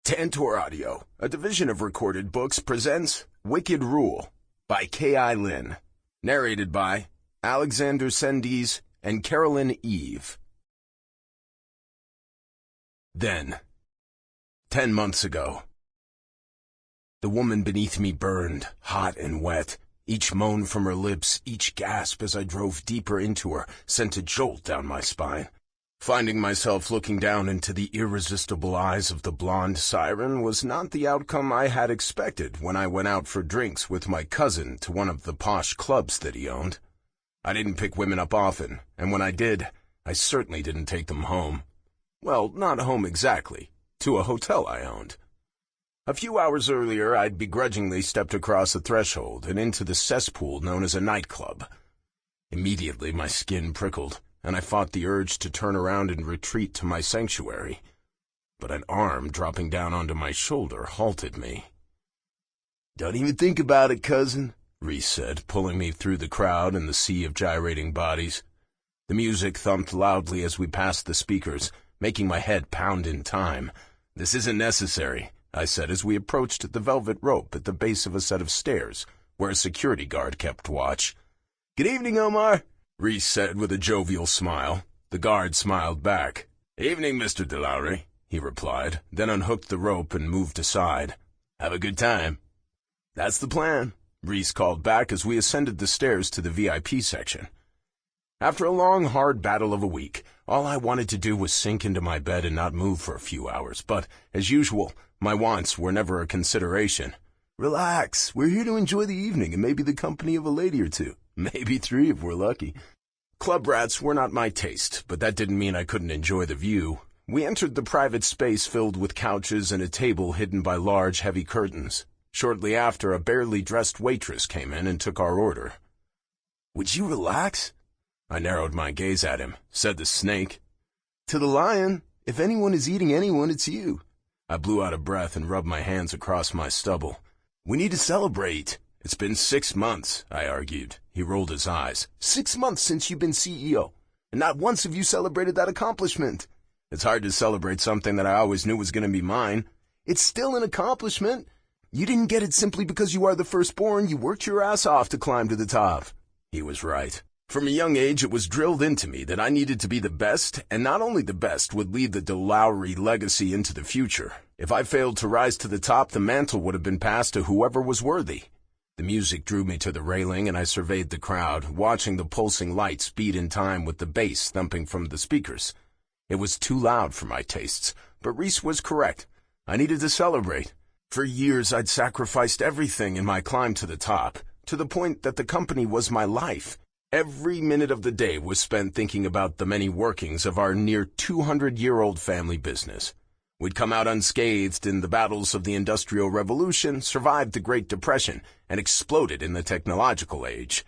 Tantor Audio, a division of Recorded Books, presents Wicked Rule by K.I. Lynn. Narrated by Alexander Cendese and Carolyn Eve. Then, 10 months ago, the woman beneath me burned, hot and wet. Each moan from her lips, each gasp as I drove deeper into her, sent a jolt down my spine. Finding myself looking down into the irresistible eyes of the blonde siren was not the outcome I had expected when I went out for drinks with my cousin to one of the posh clubs that he owned. I didn't pick women up often, and when I did, I certainly didn't take them home. Well, not home exactly, to a hotel I owned. A few hours earlier, I'd begrudgingly stepped across the threshold and into the cesspool known as a nightclub. Immediately, my skin prickled, and I fought the urge to turn around and retreat to my sanctuary. But an arm dropping down onto my shoulder halted me. "Don't even think about it, cousin," Reese said, pulling me through the crowd and the sea of gyrating bodies. The music thumped loudly as we passed the speakers, making my head pound in time. "This isn't necessary," I said as we approached the velvet rope at the base of a set of stairs, where a security guard kept watch. "Good evening, Omar," Reese said with a jovial smile. The guard smiled back. "Evening, Mr. de Loughrey," he replied, then unhooked the rope and moved aside. "Have a good time." "That's the plan," Reese called back as we ascended the stairs to the VIP section. After a long, hard battle of a week, all I wanted to do was sink into my bed and not move for a few hours, but, as usual, my wants were never a consideration. "Relax, we're here to enjoy the evening and maybe the company of a lady or two. Maybe 3 if we're lucky." Club rats were not my taste, but that didn't mean I couldn't enjoy the view. We entered the private space filled with couches and a table hidden by large, heavy curtains. Shortly after, a barely dressed waitress came in and took our order. "Would you relax?" I narrowed my gaze at him. Said the snake. "To the lion, if anyone is eating anyone, it's you." I blew out a breath and rubbed my hands across my stubble. "We need to celebrate." "It's been 6 months," I argued. He rolled his eyes. 6 months since you've been CEO, and not once have you celebrated that accomplishment." "It's hard to celebrate something that I always knew was going to be mine." "It's still an accomplishment. You didn't get it simply because you are the firstborn. You worked your ass off to climb to the top." He was right. From a young age, it was drilled into me that I needed to be the best, and not only the best would lead the de Loughrey legacy into the future. If I failed to rise to the top, the mantle would have been passed to whoever was worthy. The music drew me to the railing, and I surveyed the crowd, watching the pulsing lights beat in time with the bass thumping from the speakers. It was too loud for my tastes, but Reese was correct. I needed to celebrate. For years, I'd sacrificed everything in my climb to the top, to the point that the company was my life. Every minute of the day was spent thinking about the many workings of our near 200-year-old family business. We'd come out unscathed in the battles of the Industrial Revolution, survived the Great Depression, and exploded in the technological age.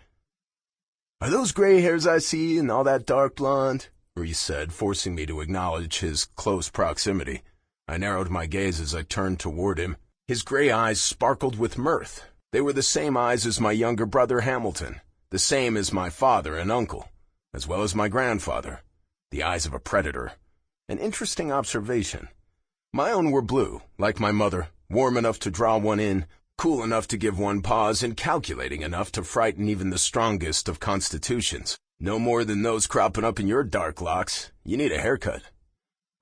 "Are those gray hairs I see and all that dark blonde?" Reese said, forcing me to acknowledge his close proximity. I narrowed my gaze as I turned toward him. His gray eyes sparkled with mirth. They were the same eyes as my younger brother Hamilton, the same as my father and uncle, as well as my grandfather. The eyes of a predator. An interesting observation. My own were blue, like my mother, warm enough to draw one in, cool enough to give one pause, and calculating enough to frighten even the strongest of constitutions. No more than those cropping up in your dark locks. You need a haircut.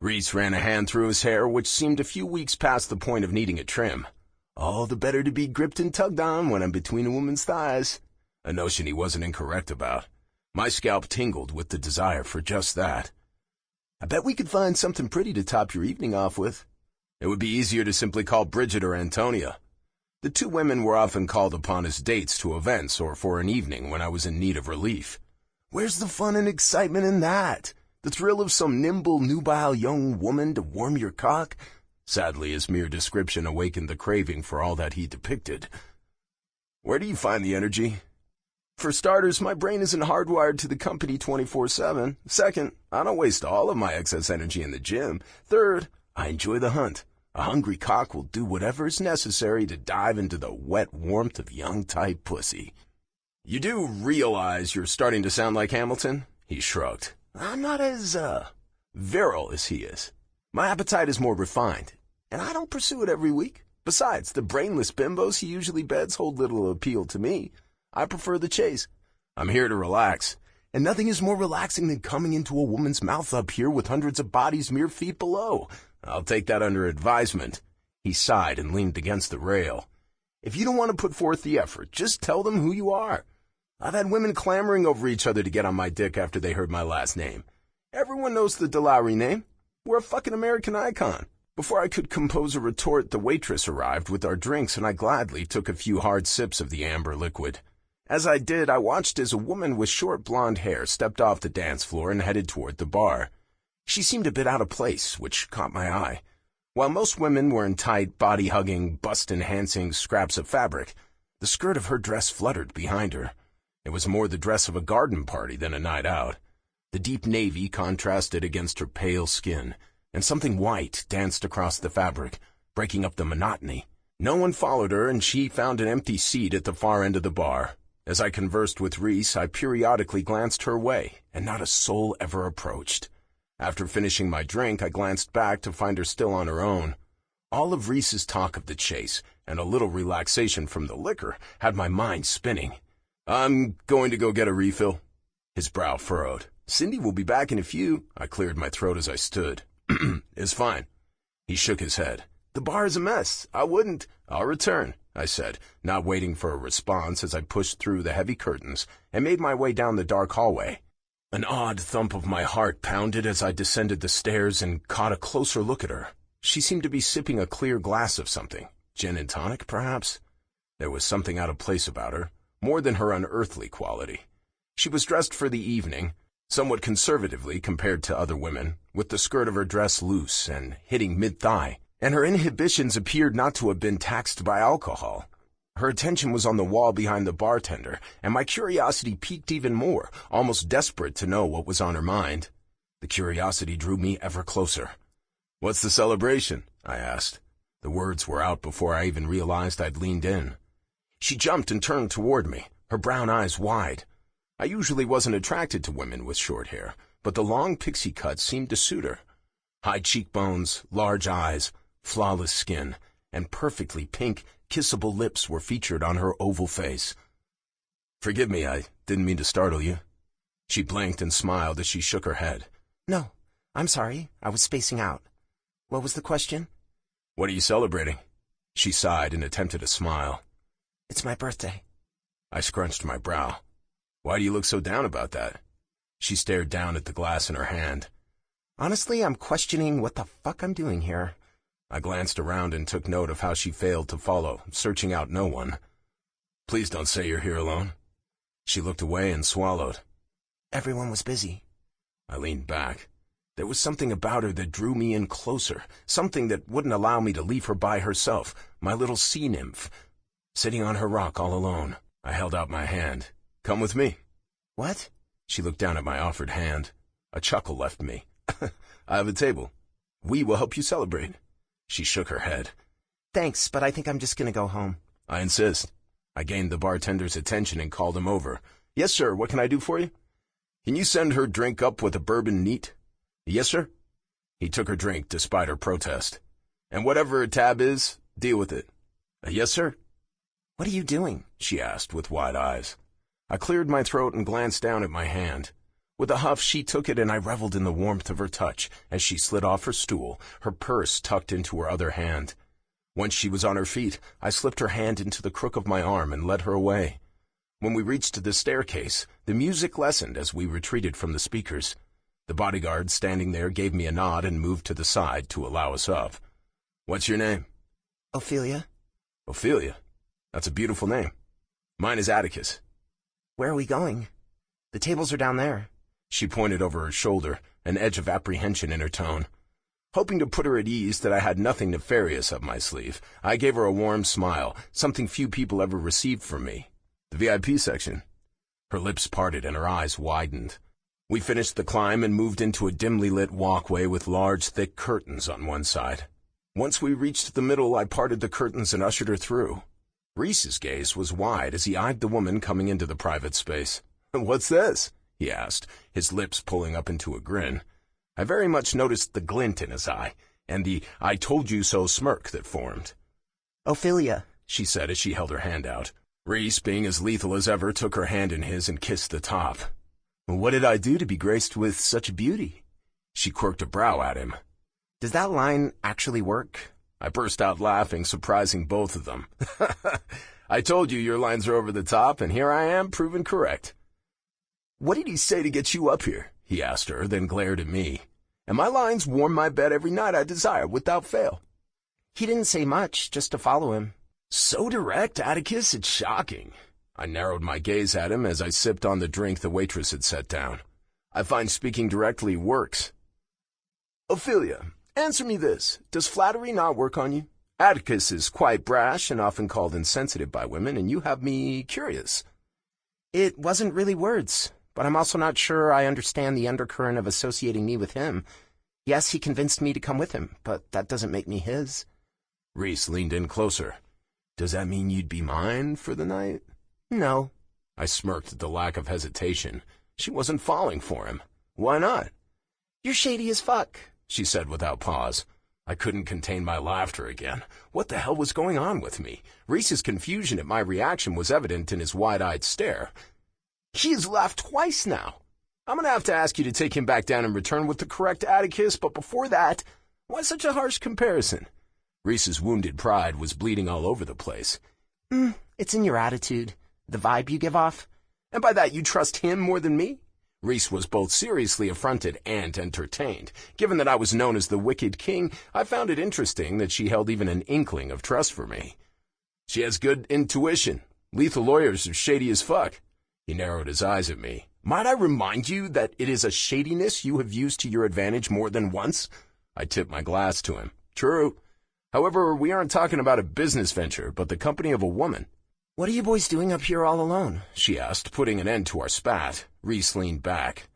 Reese ran a hand through his hair, which seemed a few weeks past the point of needing a trim. "All the better to be gripped and tugged on when I'm between a woman's thighs." A notion he wasn't incorrect about. My scalp tingled with the desire for just that. "I bet we could find something pretty to top your evening off with." It would be easier to simply call Bridget or Antonia. The 2 women were often called upon as dates to events or for an evening when I was in need of relief. "Where's the fun and excitement in that? The thrill of some nimble, nubile young woman to warm your cock?" Sadly, his mere description awakened the craving for all that he depicted. "Where do you find the energy?" "For starters, my brain isn't hardwired to the company 24/7. Second, I don't waste all of my excess energy in the gym. Third, I enjoy the hunt. A hungry cock will do whatever is necessary to dive into the wet warmth of young tight pussy." "You do realize you're starting to sound like Hamilton?" He shrugged. "I'm not as, virile as he is. My appetite is more refined. and I don't pursue it every week. Besides, the brainless bimbos he usually beds hold little appeal to me. I prefer the chase. I'm here to relax, and nothing is more relaxing than coming into a woman's mouth up here with hundreds of bodies mere feet below. I'll take that under advisement." He sighed and leaned against the rail. "If you don't want to put forth the effort, just tell them who you are. I've had women clamoring over each other to get on my dick after they heard my last name. Everyone knows the Loughrey name. We're a fucking American icon." Before I could compose a retort, the waitress arrived with our drinks, and I gladly took a few hard sips of the amber liquid. As I did, I watched as a woman with short blonde hair stepped off the dance floor and headed toward the bar. She seemed a bit out of place, which caught my eye. While most women were in tight, body-hugging, bust-enhancing scraps of fabric, the skirt of her dress fluttered behind her. It was more the dress of a garden party than a night out. The deep navy contrasted against her pale skin, and something white danced across the fabric, breaking up the monotony. No one followed her, and she found an empty seat at the far end of the bar. As I conversed with Reese, I periodically glanced her way, and not a soul ever approached. After finishing my drink, I glanced back to find her still on her own. All of Reese's talk of the chase, and a little relaxation from the liquor, had my mind spinning. "I'm going to go get a refill." His brow furrowed. "Cindy will be back in a few." I cleared my throat as I stood. "It's fine." He shook his head. "The bar is a mess. I'll return," I said, not waiting for a response as I pushed through the heavy curtains and made my way down the dark hallway. An odd thump of my heart pounded as I descended the stairs and caught a closer look at her. She seemed to be sipping a clear glass of something. Gin and tonic, perhaps? There was something out of place about her, more than her unearthly quality. She was dressed for the evening, somewhat conservatively compared to other women, with the skirt of her dress loose and hitting mid-thigh, and her inhibitions appeared not to have been taxed by alcohol. Her attention was on the wall behind the bartender, and my curiosity piqued even more, almost desperate to know what was on her mind. The curiosity drew me ever closer. "What's the celebration?" I asked. The words were out before I even realized I'd leaned in. She jumped and turned toward me, her brown eyes wide. I usually wasn't attracted to women with short hair, but the long pixie cut seemed to suit her. High cheekbones, large eyes, flawless skin, and perfectly pink, kissable lips were featured on her oval face. "Forgive me, I didn't mean to startle you." She blinked and smiled as she shook her head. "No, I'm sorry. I was spacing out. What was the question?" "What are you celebrating?" She sighed and attempted a smile. "It's my birthday." I scrunched my brow. "Why do you look so down about that?" She stared down at the glass in her hand. "Honestly, I'm questioning what the fuck I'm doing here." I glanced around and took note of how she failed to follow, searching out no one. "Please don't say you're here alone." She looked away and swallowed. "Everyone was busy." I leaned back. There was something about her that drew me in closer, something that wouldn't allow me to leave her by herself, my little sea nymph, sitting on her rock all alone. I held out my hand. "Come with me." "What?" She looked down at my offered hand. A chuckle left me. "I have a table. We will help you celebrate." She shook her head. "Thanks, but I think I'm just gonna go home." "I insist." I gained the bartender's attention and called him over. "Yes, sir, what can I do for you?" "Can you send her drink up with a bourbon neat?" "Yes, sir." He took her drink despite her protest. "And whatever her tab is, deal with it." "Yes, sir." "What are you doing?" she asked with wide eyes. I cleared my throat and glanced down at my hand. With a huff, she took it, and I reveled in the warmth of her touch as she slid off her stool, her purse tucked into her other hand. Once she was on her feet, I slipped her hand into the crook of my arm and led her away. When we reached the staircase, the music lessened as we retreated from the speakers. The bodyguard standing there gave me a nod and moved to the side to allow us up. "What's your name?" "Ophelia." "Ophelia? That's a beautiful name. Mine is Atticus." "Where are we going?" "The tables are down there." She pointed over her shoulder, an edge of apprehension in her tone. Hoping to put her at ease that I had nothing nefarious up my sleeve, I gave her a warm smile, something few people ever received from me. "The VIP section." Her lips parted and her eyes widened. We finished the climb and moved into a dimly lit walkway with large, thick curtains on one side. Once we reached the middle, I parted the curtains and ushered her through. Reese's gaze was wide as he eyed the woman coming into the private space. "What's this?" he asked, his lips pulling up into a grin. I very much noticed the glint in his eye, and the "I told you so" smirk that formed. Ophelia, she said as she held her hand out. Reese, being as lethal as ever, took her hand in his and kissed the top. "What did I do to be graced with such beauty?" She quirked a brow at him. does that line actually work? I burst out laughing, surprising both of them. "I told you your lines are over the top, and here I am, proven correct." "What did he say to get you up here?" he asked her, then glared at me. "And my lines warm my bed every night I desire, without fail." He didn't say much, just to follow him. "So direct, Atticus, it's shocking." I narrowed my gaze at him as I sipped on the drink the waitress had set down. "I find speaking directly works." "Ophelia, answer me this. Does flattery not work on you? Atticus is quite brash and often called insensitive by women, and you have me curious." It wasn't really words, but I'm also not sure I understand the undercurrent of associating me with him. Yes, he convinced me to come with him, but that doesn't make me his. Reese leaned in closer. "Does that mean you'd be mine for the night?" No. I smirked at the lack of hesitation. She wasn't falling for him. "Why not?" "You're shady as fuck," she said without pause. I couldn't contain my laughter again. What the hell was going on with me? Reese's confusion at my reaction was evident in his wide-eyed stare. "He has laughed twice now. I'm going to have to ask you to take him back down and return with the correct Atticus, but before that, why such a harsh comparison?" Reese's wounded pride was bleeding all over the place. It's in your attitude, the vibe you give off. "And by that you trust him more than me?" Reese was both seriously affronted and entertained. Given that I was known as the Wicked King, I found it interesting that she held even an inkling of trust for me. "She has good intuition. Lethal lawyers are shady as fuck." He narrowed his eyes at me. "Might I remind you that it is a shadiness you have used to your advantage more than once?" I tipped my glass to him. "True. However, we aren't talking about a business venture, but the company of a woman." "What are you boys doing up here all alone?" she asked, putting an end to our spat. Reese leaned back.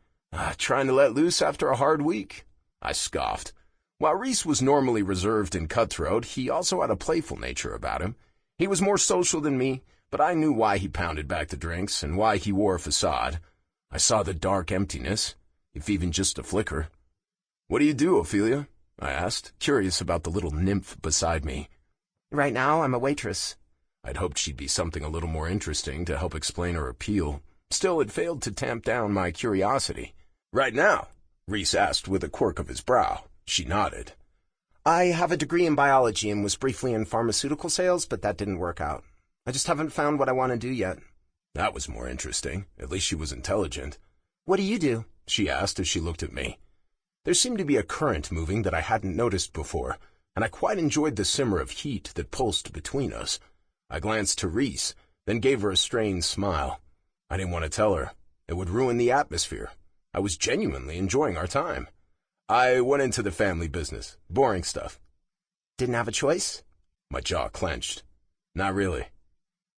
"Trying to let loose after a hard week." I scoffed. While Reese was normally reserved and cutthroat, he also had a playful nature about him. He was more social than me, but I knew why he pounded back the drinks and why he wore a facade. I saw the dark emptiness, if even just a flicker. "What do you do, Ophelia?" I asked, curious about the little nymph beside me. "Right now, I'm a waitress." I'd hoped she'd be something a little more interesting to help explain her appeal. Still, it failed to tamp down my curiosity. "Right now?" Reese asked with a quirk of his brow. She nodded. "I have a degree in biology and was briefly in pharmaceutical sales, but that didn't work out. I just haven't found what I want to do yet." That was more interesting. At least she was intelligent. "What do you do?" she asked as she looked at me. There seemed to be a current moving that I hadn't noticed before, and I quite enjoyed the simmer of heat that pulsed between us. I glanced to Reese, then gave her a strained smile. I didn't want to tell her. It would ruin the atmosphere. I was genuinely enjoying our time. "I went into the family business. Boring stuff." "Didn't have a choice?" My jaw clenched. "Not really.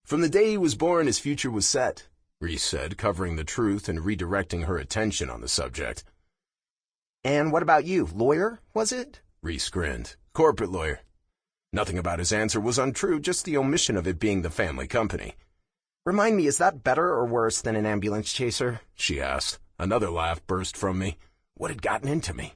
From the day he was born, his future was set," Reese said, covering the truth and redirecting her attention on the subject. "And what about you? Lawyer, was it?" Reese grinned. "Corporate lawyer." Nothing about his answer was untrue, just the omission of it being the family company. "Remind me, is that better or worse than an ambulance chaser?" she asked. Another laugh burst from me. What had gotten into me?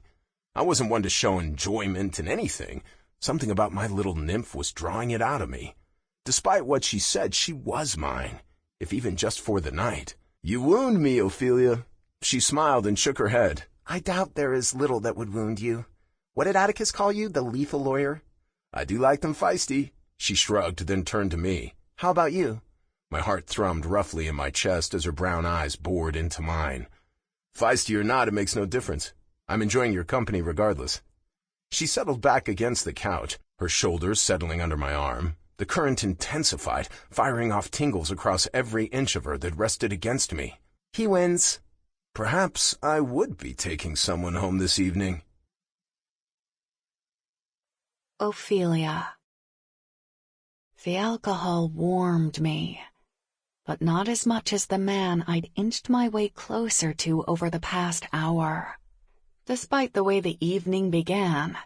I wasn't one to show enjoyment in anything. Something about my little nymph was drawing it out of me. Despite what she said, she was mine, if even just for the night. "You wound me, Ophelia." She smiled and shook her head. "I doubt there is little that would wound you. What did Atticus call you, the lethal lawyer?" "I do like them feisty." She shrugged, then turned to me. "How about you?" My heart thrummed roughly in my chest as her brown eyes bored into mine. "Feisty or not, it makes no difference. I'm enjoying your company regardless." She settled back against the couch, her shoulders settling under my arm. The current intensified, firing off tingles across every inch of her that rested against me. "He wins." Perhaps I would be taking someone home this evening. Ophelia. The alcohol warmed me, but not as much as the man I'd inched my way closer to over the past hour. Despite the way the evening began,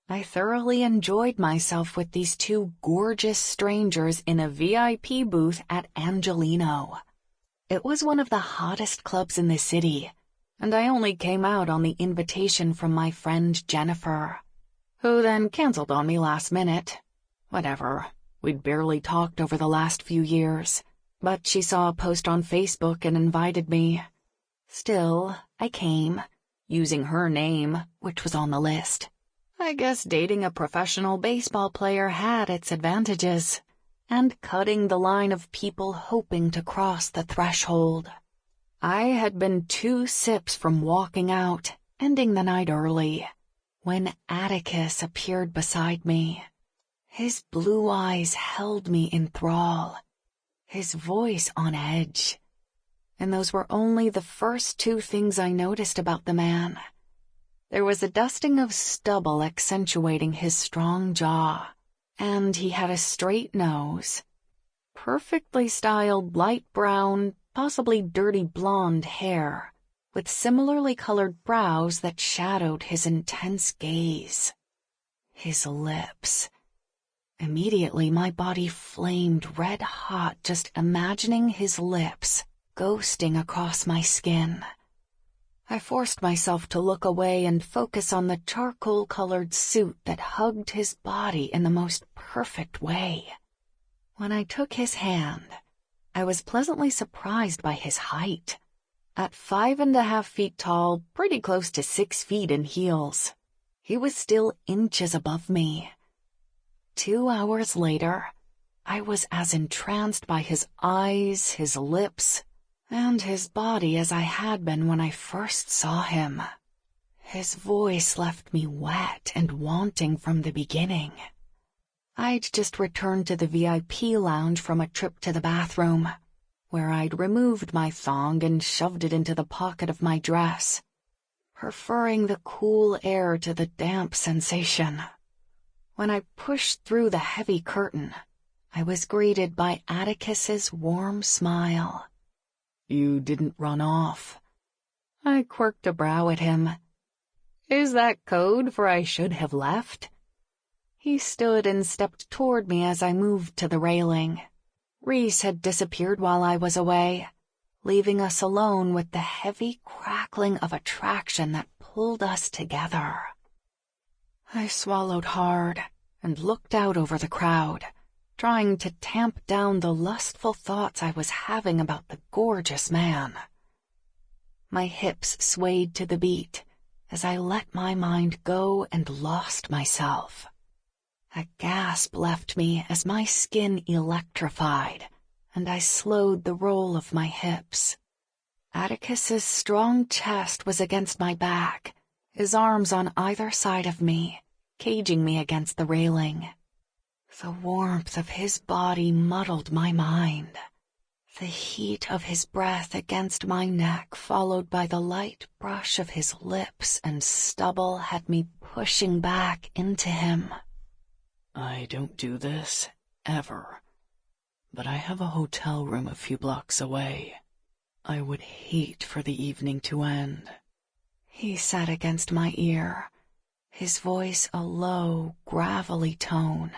I thoroughly enjoyed myself with these two gorgeous strangers in a VIP booth at Angelino. It was one of the hottest clubs in the city, and I only came out on the invitation from my friend Jennifer, who then canceled on me last minute. Whatever, we'd barely talked over the last few years, but she saw a post on Facebook and invited me. Still, I came, using her name, which was on the list. I guess dating a professional baseball player had its advantages, and cutting the line of people hoping to cross the threshold. I had been 2 sips from walking out, ending the night early, when Atticus appeared beside me. His blue eyes held me in thrall, his voice on edge. And those were only the first 2 things I noticed about the man. There was a dusting of stubble accentuating his strong jaw, and he had a straight nose, perfectly styled light brown, possibly dirty blonde hair, with similarly colored brows that shadowed his intense gaze. His lips. Immediately my body flamed red hot just imagining his lips ghosting across my skin. I forced myself to look away and focus on the charcoal-colored suit that hugged his body in the most perfect way. When I took his hand, I was pleasantly surprised by his height. At 5.5 feet tall, pretty close to 6 feet in heels, he was still inches above me. 2 hours later, I was as entranced by his eyes, his lips, and his body as I had been when I first saw him. His voice left me wet and wanting from the beginning. I'd just returned to the VIP lounge from a trip to the bathroom, where I'd removed my thong and shoved it into the pocket of my dress, preferring the cool air to the damp sensation. When I pushed through the heavy curtain, I was greeted by Atticus's warm smile. "You didn't run off." I quirked a brow at him. "Is that code for I should have left?" He stood and stepped toward me as I moved to the railing. Reese had disappeared while I was away, leaving us alone with the heavy crackling of attraction that pulled us together. I swallowed hard and looked out over the crowd, trying to tamp down the lustful thoughts I was having about the gorgeous man. My hips swayed to the beat as I let my mind go and lost myself. A gasp left me as my skin electrified, and I slowed the roll of my hips. Atticus's strong chest was against my back, his arms on either side of me, caging me against the railing. The warmth of his body muddled my mind. The heat of his breath against my neck, followed by the light brush of his lips and stubble, had me pushing back into him. "I don't do this, ever, but I have a hotel room a few blocks away. I would hate for the evening to end." He sat against my ear, his voice a low, gravelly tone,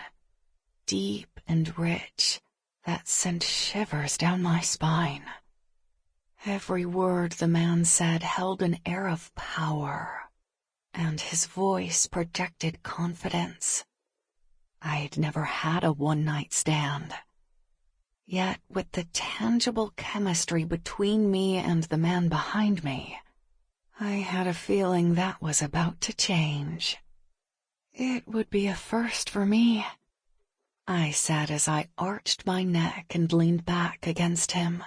deep and rich, that sent shivers down my spine. Every word the man said held an air of power, and his voice projected confidence. I'd never had a one-night stand. Yet, with the tangible chemistry between me and the man behind me, I had a feeling that was about to change. It would be a first for me, I said as I arched my neck and leaned back against him.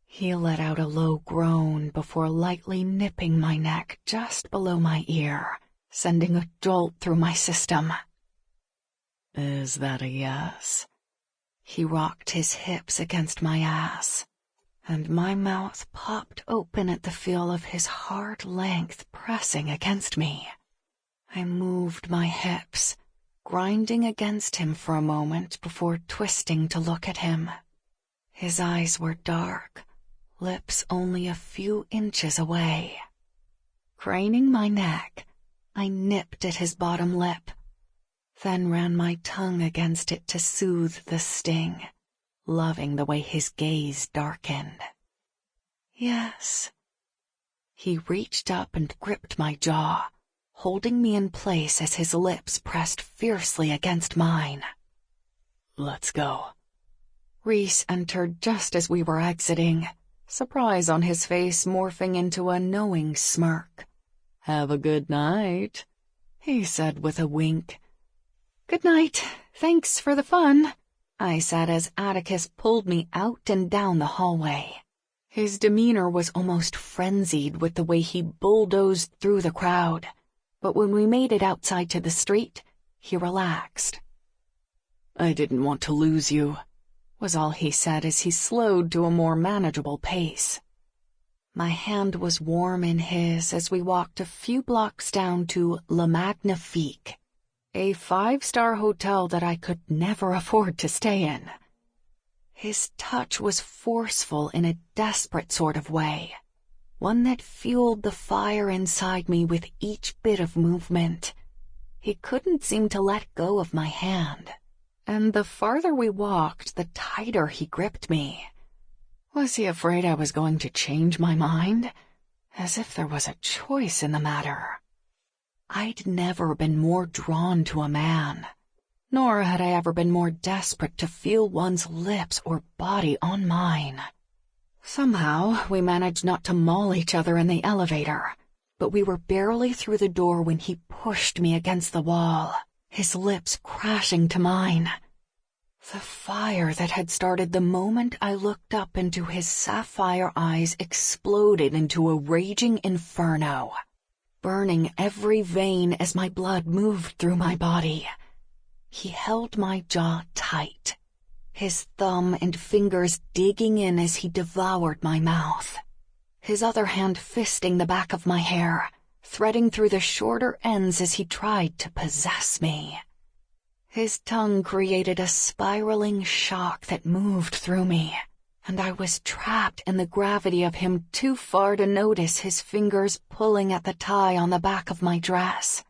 He let out a low groan before lightly nipping my neck just below my ear, sending a jolt through my system. "Is that a yes?" He rocked his hips against my ass, and my mouth popped open at the feel of his hard length pressing against me. I moved my hips, grinding against him for a moment before twisting to look at him. His eyes were dark, lips only a few inches away. Craning my neck, I nipped at his bottom lip, then ran my tongue against it to soothe the sting, loving the way his gaze darkened. "Yes." He reached up and gripped my jaw, holding me in place as his lips pressed fiercely against mine. "Let's go." Reese entered just as we were exiting, surprise on his face morphing into a knowing smirk. "Have a good night," he said with a wink. "Good night. Thanks for the fun," I said as Atticus pulled me out and down the hallway. His demeanor was almost frenzied with the way he bulldozed through the crowd, but when we made it outside to the street, he relaxed. "I didn't want to lose you," was all he said as he slowed to a more manageable pace. My hand was warm in his as we walked a few blocks down to Le Magnifique, a 5-star hotel that I could never afford to stay in. His touch was forceful in a desperate sort of way, one that fueled the fire inside me with each bit of movement. He couldn't seem to let go of my hand, and the farther we walked, the tighter he gripped me. Was he afraid I was going to change my mind? As if there was a choice in the matter. I'd never been more drawn to a man, nor had I ever been more desperate to feel one's lips or body on mine. Somehow, we managed not to maul each other in the elevator, but we were barely through the door when he pushed me against the wall, his lips crashing to mine. The fire that had started the moment I looked up into his sapphire eyes exploded into a raging inferno, burning every vein as my blood moved through my body. He held my jaw tight, his thumb and fingers digging in as he devoured my mouth, his other hand fisting the back of my hair, threading through the shorter ends as he tried to possess me. His tongue created a spiraling shock that moved through me, and I was trapped in the gravity of him too far to notice his fingers pulling at the tie on the back of my dress,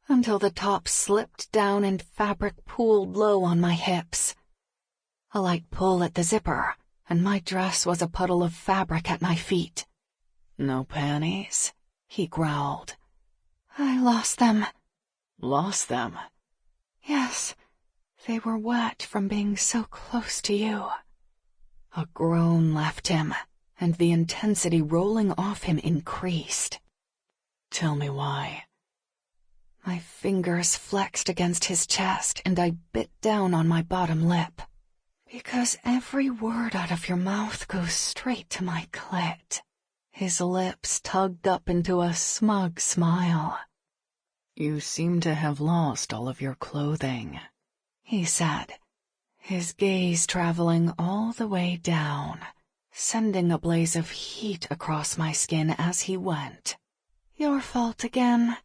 until the top slipped down and fabric pooled low on my hips. A light pull at the zipper, and my dress was a puddle of fabric at my feet. "No panties?" he growled. "I lost them." "Lost them?" "Yes, they were wet from being so close to you." A groan left him, and the intensity rolling off him increased. "Tell me why." My fingers flexed against his chest, and I bit down on my bottom lip. "Because every word out of your mouth goes straight to my clit." His lips tugged up into a smug smile. "You seem to have lost all of your clothing," he said, his gaze traveling all the way down, sending a blaze of heat across my skin as he went. "Your fault again.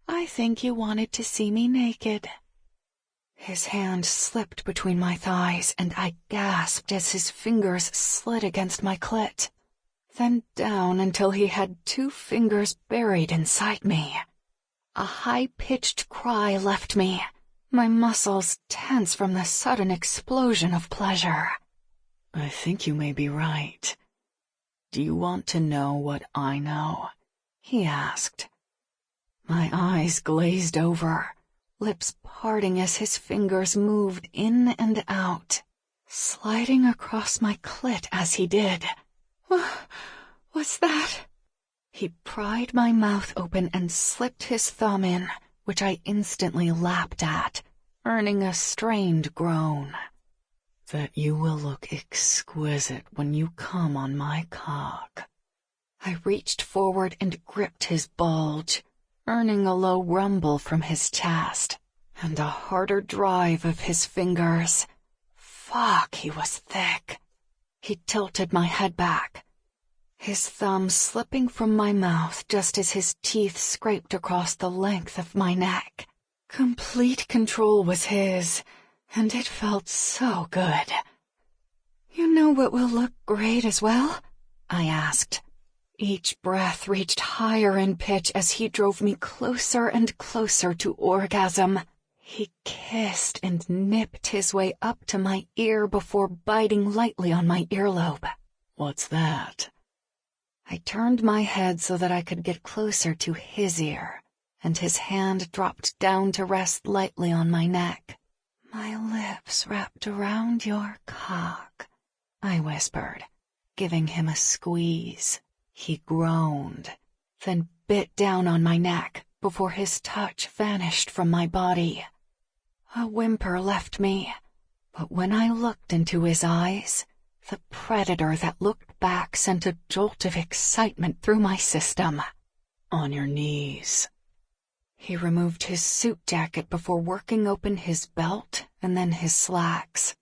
I think you wanted to see me naked." His hand slipped between my thighs, and I gasped as his fingers slid against my clit, then down until he had 2 fingers buried inside me. A high-pitched cry left me, my muscles tense from the sudden explosion of pleasure. "I think you may be right. Do you want to know what I know?" he asked. My eyes glazed over, lips parting as his fingers moved in and out, sliding across my clit as he did. "What's that?" He pried my mouth open and slipped his thumb in, which I instantly lapped at, earning a strained groan. "That you will look exquisite when you come on my cock." I reached forward and gripped his bulge, earning a low rumble from his chest, and a harder drive of his fingers. Fuck, he was thick. He tilted my head back, his thumb slipping from my mouth just as his teeth scraped across the length of my neck. Complete control was his, and it felt so good. "You know what will look great as well?" I asked. Each breath reached higher in pitch as he drove me closer and closer to orgasm. He kissed and nipped his way up to my ear before biting lightly on my earlobe. "What's that?" I turned my head so that I could get closer to his ear, and his hand dropped down to rest lightly on my neck. "My lips wrapped around your cock," I whispered, giving him a squeeze. He groaned, then bit down on my neck before his touch vanished from my body. A whimper left me, but when I looked into his eyes, the predator that looked back sent a jolt of excitement through my system. "On your knees." He removed his suit jacket before working open his belt and then his slacks.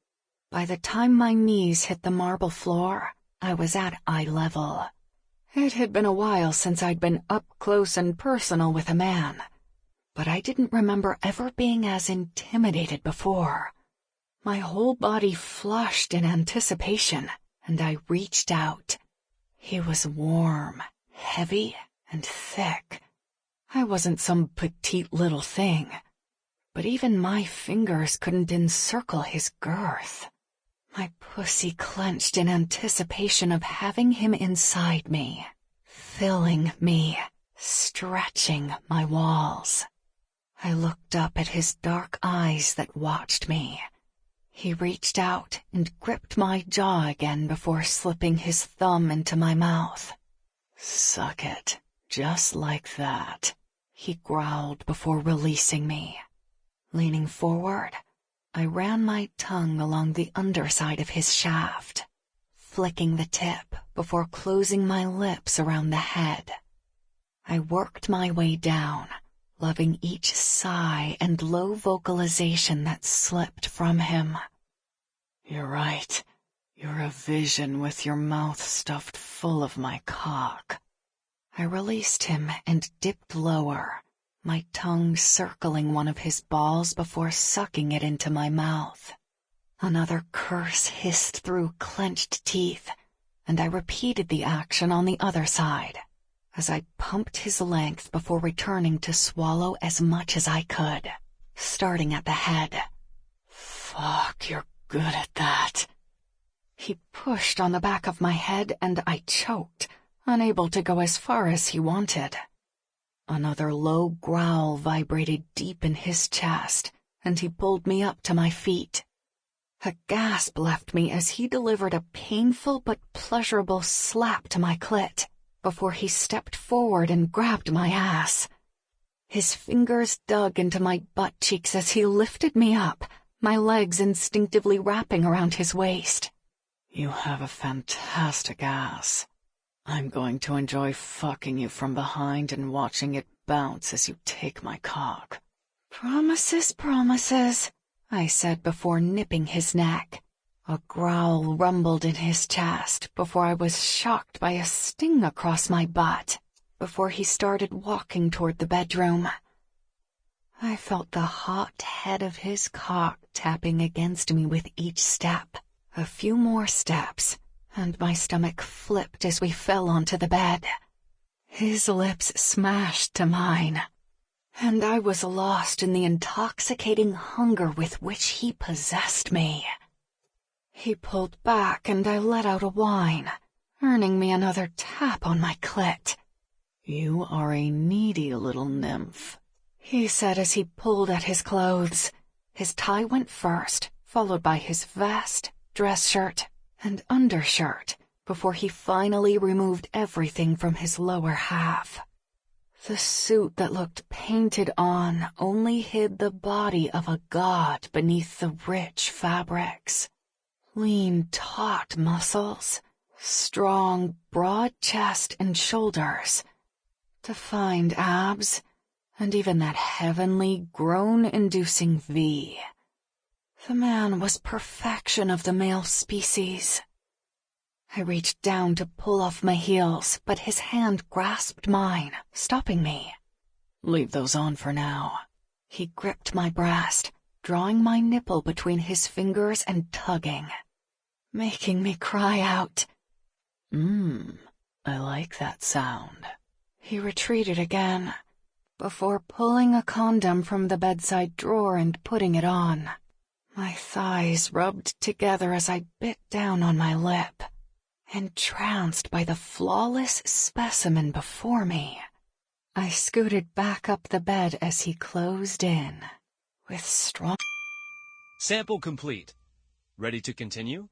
By the time my knees hit the marble floor, I was at eye level. It had been a while since I'd been up close and personal with a man, but I didn't remember ever being as intimidated before. My whole body flushed in anticipation, and I reached out. He was warm, heavy, and thick. I wasn't some petite little thing, but even my fingers couldn't encircle his girth. My pussy clenched in anticipation of having him inside me, filling me, stretching my walls. I looked up at his dark eyes that watched me. He reached out and gripped my jaw again before slipping his thumb into my mouth. "Suck it, just like that," he growled before releasing me. Leaning forward, I ran my tongue along the underside of his shaft, flicking the tip before closing my lips around the head. I worked my way down, loving each sigh and low vocalization that slipped from him. "You're right. You're a vision with your mouth stuffed full of my cock." I released him and dipped lower, my tongue circling one of his balls before sucking it into my mouth. Another curse hissed through clenched teeth, and I repeated the action on the other side, as I pumped his length before returning to swallow as much as I could, starting at the head. "Fuck, you're good at that." He pushed on the back of my head and I choked, unable to go as far as he wanted. Another low growl vibrated deep in his chest, and he pulled me up to my feet. A gasp left me as he delivered a painful but pleasurable slap to my clit, before he stepped forward and grabbed my ass. His fingers dug into my butt cheeks as he lifted me up, my legs instinctively wrapping around his waist. "You have a fantastic ass. I'm going to enjoy fucking you from behind and watching it bounce as you take my cock." "Promises, promises," I said before nipping his neck. A growl rumbled in his chest before I was shocked by a sting across my butt, before he started walking toward the bedroom. I felt the hot head of his cock tapping against me with each step. A few more steps, and my stomach flipped as we fell onto the bed. His lips smashed to mine, and I was lost in the intoxicating hunger with which he possessed me. He pulled back and I let out a whine, earning me another tap on my clit. "You are a needy little nymph," he said as he pulled at his clothes. His tie went first, followed by his vest, dress shirt, and undershirt, before he finally removed everything from his lower half. The suit that looked painted on only hid the body of a god beneath the rich fabrics. Lean, taut muscles, strong, broad chest and shoulders, defined abs, and even that heavenly, groan-inducing V. The man was perfection of the male species. I reached down to pull off my heels, but his hand grasped mine, stopping me. "Leave those on for now." He gripped my breast, drawing my nipple between his fingers and tugging, making me cry out. I like that sound." He retreated again, before pulling a condom from the bedside drawer and putting it on. My thighs rubbed together as I bit down on my lip, entranced by the flawless specimen before me. I scooted back up the bed as he closed in, with strong... Sample complete. Ready to continue?